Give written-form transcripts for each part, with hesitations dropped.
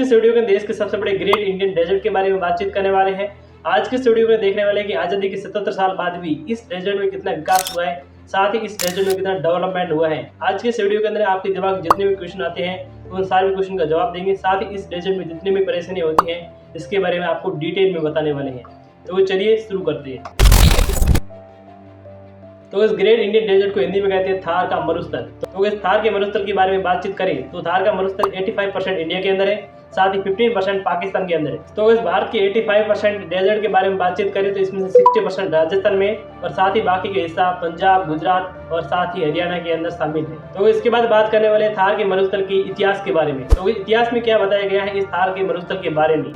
के इस वीडियो में देश के सबसे बड़े ग्रेट इंडियन डेजर्ट के बारे में बातचीत करने वाले हैं। आज के इस वीडियो में देखने वाले हैं कि आज़ादी के 77 साल बाद भी इस डेजर्ट में कितना विकास हुआ है, साथ ही इस डेजर्ट में कितना डेवलपमेंट हुआ है। आज के इस वीडियो के अंदर आपके दिमाग में जितने भी क्वेश्चन आते हैं उन सारे क्वेश्चन का जवाब देंगे। साथ ही इस डेजर्ट में जितनी भी परेशानी होती है इसके बारे में आपको डिटेल में बताने वाले हैं। तो चलिए शुरू करते हैं। तो इस ग्रेट इंडियन डेजर्ट को हिंदी में कहते हैं थार का मरुस्थल। तो इस थार के मरुस्थल के बारे में बातचीत करें तो थार का मरुस्थल 85% इंडिया के अंदर है, साथ ही 15% पाकिस्तान के अंदर है। तो इस भारत के 85% डेजर्ट के बारे में बातचीत करें तो इसमें से 60% राजस्थान में और साथ ही बाकी के हिस्सा पंजाब, गुजरात और साथ ही हरियाणा के अंदर शामिल है। तो इसके बाद बात करने वाले थार के मरुस्थल की इतिहास के बारे में। तो इतिहास में क्या बताया गया है इस थार के मरुस्थल के बारे में।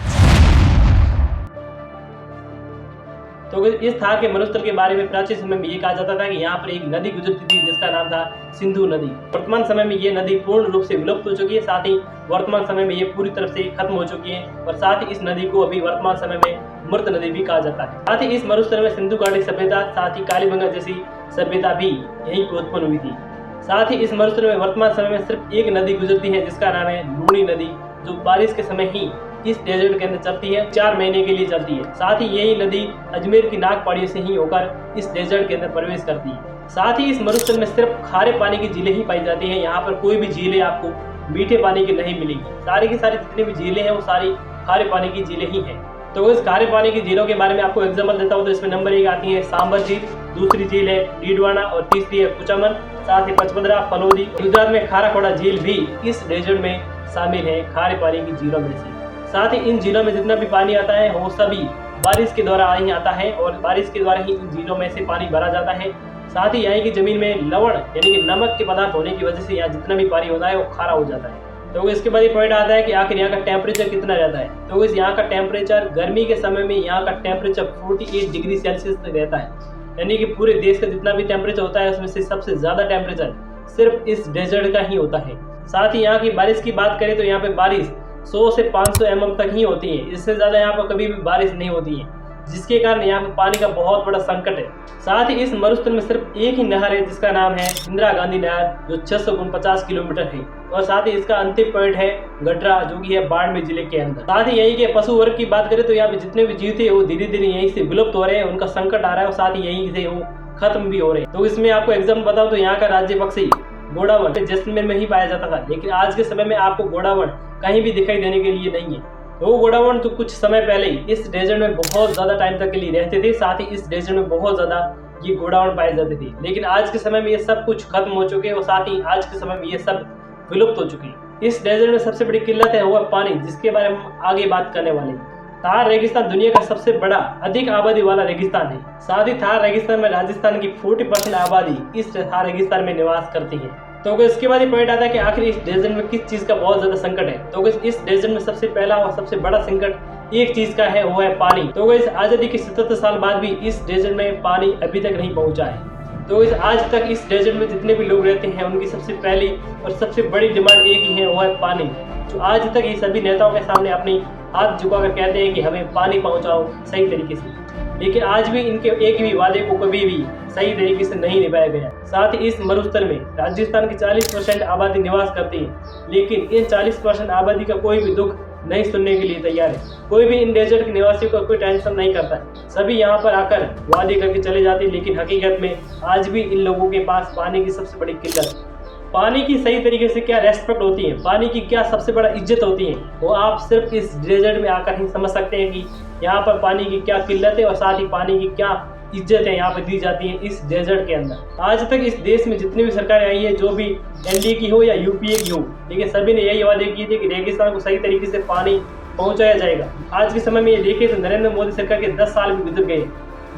तो इस थार के मरुस्थल के बारे में प्राचीन समय में ये कहा जाता था कि यहाँ पर एक नदी गुजरती थी जिसका नाम था सिंधु नदी। वर्तमान समय में ये नदी पूर्ण रूप से विलुप्त हो चुकी है, साथ ही वर्तमान समय में ये पूरी तरफ से खत्म हो चुकी है और साथ ही इस नदी को अभी वर्तमान समय में मृत नदी भी कहा जाता है। साथ ही इस मरुस्थल में सिंधु घाटी सभ्यता, साथ ही कालीबंगा जैसी सभ्यता भी यहीं पर उत्पन्न हुई थी। साथ ही इस मरुस्थल में वर्तमान समय में सिर्फ एक नदी गुजरती है जिसका नाम है लूनी नदी, जो बारिश के समय ही इस डेजर्ट के अंदर चलती है, 4 महीने के लिए चलती है। साथ ही यही नदी अजमेर की नाग पहाड़ियों से ही होकर इस डेजर्ट के अंदर प्रवेश करती है। साथ ही इस मरुस्थल में सिर्फ खारे पानी की झीलें ही पाई जाती हैं। यहाँ पर कोई भी झीलें आपको मीठे पानी की नहीं मिलेगी। सारी की सारी जितनी भी झीलें हैं वो सारी खारे पानी की झीलें ही हैं। तो इस खारे पानी की झीलों के बारे में आपको एग्जाम्पल देता हूँ तो इसमें नंबर 1 आती है सांबर झील, दूसरी झील है डीडवाना और तीसरी है कुचामन, साथ ही पचपदरा, फलोदी। गुजरात में खाराखोड़ा झील भी इस डेजर्ट में शामिल है खारे पानी की झीलों में से। साथ ही इन झीलों में जितना भी पानी आता है वो सभी बारिश के द्वारा ही आता है और बारिश के द्वारा ही इन झीलों में से पानी भरा जाता है। साथ ही यहाँ की जमीन में लवण यानी कि नमक के पदार्थ होने की वजह से यहाँ जितना भी पानी होता है वो खारा हो जाता है। तो इसके बाद ये पॉइंट आता है कि आखिर यहाँ का टेम्परेचर कितना रहता है। तो इस यहाँ का टेम्परेचर गर्मी के समय में यहाँ का टेम्परेचर 48 डिग्री सेल्सियस तक रहता है, यानी कि पूरे देश का जितना भी टेम्परेचर होता है उसमें से सबसे ज्यादा टेम्परेचर सिर्फ इस डेजर्ट का ही होता है। साथ ही यहाँ की बारिश की बात करें तो यहाँ पे बारिश 100 से 500 mm तक ही होती है, इससे ज़्यादा यहाँ पर कभी भी बारिश नहीं होती है, जिसके कारण यहाँ पर पानी का बहुत बड़ा संकट है। साथ ही इस मरुस्थल में सिर्फ एक ही नहर है जिसका नाम है इंदिरा गांधी नहर, जो 649 किलोमीटर है और साथ ही इसका अंतिम पॉइंट है गडरा, जो कि है बाड़मेर जिले के अंदर। साथ ही यहीं के पशु वर्ग की बात करें तो यहाँ पे जितने भी जीव थे वो धीरे धीरे यहीं से विलुप्त हो रहे हैं, उनका संकट आ रहा है और साथ ही यहीं से वो खत्म भी हो रहे हैं। तो इसमें आपको एग्जाम्पल बताऊँ तो यहाँ का राज्य पक्षी घोड़ावण जैसलमेर में ही पाया जाता था, लेकिन आज के समय में आपको घोड़ावण कहीं भी दिखाई देने के लिए नहीं है। वो घोड़ावण तो कुछ समय पहले ही इस डेजर्ट में बहुत ज्यादा टाइम तक के लिए रहते थे, साथ ही इस डेजर्ट में बहुत ज्यादा ये घोड़ावण पाए जाते थे, लेकिन आज के समय में ये सब कुछ खत्म हो चुके हैं और साथ ही आज के समय में ये सब विलुप्त हो चुके हैं। इस डेजर्ट में सबसे बड़ी किल्लत है वो पानी, जिसके बारे में हम आगे बात करने वाले हैं। थार रेगिस्तान दुनिया का सबसे बड़ा अधिक आबादी वाला रेगिस्तान है। साथ ही थार रेगिस्तान में राजस्थान की 40% आबादी इस थार रेगिस्तान में निवास करती है। तो इसके बाद ये पॉइंट आता है कि आखिर इस डेजर्ट में किस चीज का बहुत ज्यादा संकट है। तो इस डेजर्ट में सबसे पहला और सबसे बड़ा संकट एक चीज का है, वो है पानी। तो इस आजादी के 77 साल बाद भी इस डेजर्ट में पानी अभी तक नहीं पहुंचा है। तो आज तक इस डेजर्ट में जितने भी लोग रहते हैं उनकी सबसे पहली और सबसे बड़ी डिमांड एक ही है, वो है पानी। जो आज तक ये सभी नेताओं के सामने अपनी हाथ झुकाकर कहते हैं कि हमें पानी पहुंचाओ सही तरीके से, लेकिन आज भी इनके एक भी वादे को कभी भी सही तरीके से नहीं निभाया गया। साथ ही इस मरुस्थल में राजस्थान की 40% आबादी निवास करती है, लेकिन इन 40% आबादी का कोई भी दुख नहीं सुनने के लिए तैयार है। कोई भी इन डेजर्ट के निवासियों को कोई टेंशन नहीं करता है, सभी यहाँ पर आकर वादे करके चले जाते हैं, लेकिन हकीकत में आज भी इन लोगों के पास पानी की सबसे बड़ी किल्लत, पानी की सही तरीके से क्या रेस्पेक्ट होती है, पानी की क्या सबसे बड़ा इज्जत होती है, वो आप सिर्फ इस डेजर्ट में आकर ही समझ सकते हैं कि यहाँ पर पानी की क्या किल्लत है और साथ ही पानी की क्या इज्जत है यहाँ पर दी जाती है इस डेजर्ट के अंदर। आज तक इस देश में जितनी भी सरकारें आई है, जो भी एनडीए की हो या यूपीए की हो, लेकिन सभी ने यही वादे किए थे कि रेगिस्तान को सही तरीके से पानी पहुँचाया जाएगा। आज के समय में ये देखें तो नरेंद्र मोदी सरकार के 10 साल भी गुजर गए,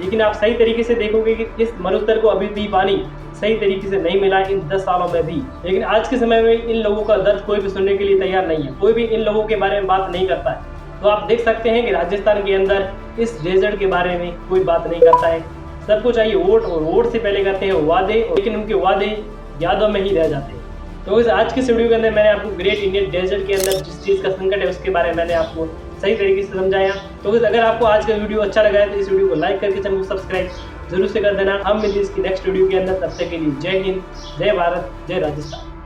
लेकिन आप सही तरीके से देखोगे कि इस मरुस्थल को अभी भी पानी सही तरीके से नहीं मिला इन 10 सालों में भी। लेकिन आज के समय में इन लोगों का दर्द कोई भी सुनने के लिए तैयार नहीं है, कोई भी इन लोगों के बारे में बात नहीं करता है। तो आप देख सकते हैं कि राजस्थान के अंदर इस डेजर्ट के बारे में कोई बात नहीं करता है। सबको चाहिए वोट, और वोट से पहले करते हैं वादे, लेकिन उनके वादे यादों में ही रह जाते हैं। तो इस आज के वीडियो के अंदर मैंने आपको ग्रेट इंडियन डेजर्ट के अंदर जिस चीज़ का संकट है उसके बारे में मैंने आपको सही तरीके से समझाया। तो अगर आपको आज का वीडियो अच्छा लगा है तो इस वीडियो को लाइक करके चैनल को सब्सक्राइब जरूर से कर देना। हम मिलते हैं इसकी नेक्स्ट वीडियो के अंदर, तब तक के लिए जय हिंद, जय भारत, जय राजस्थान।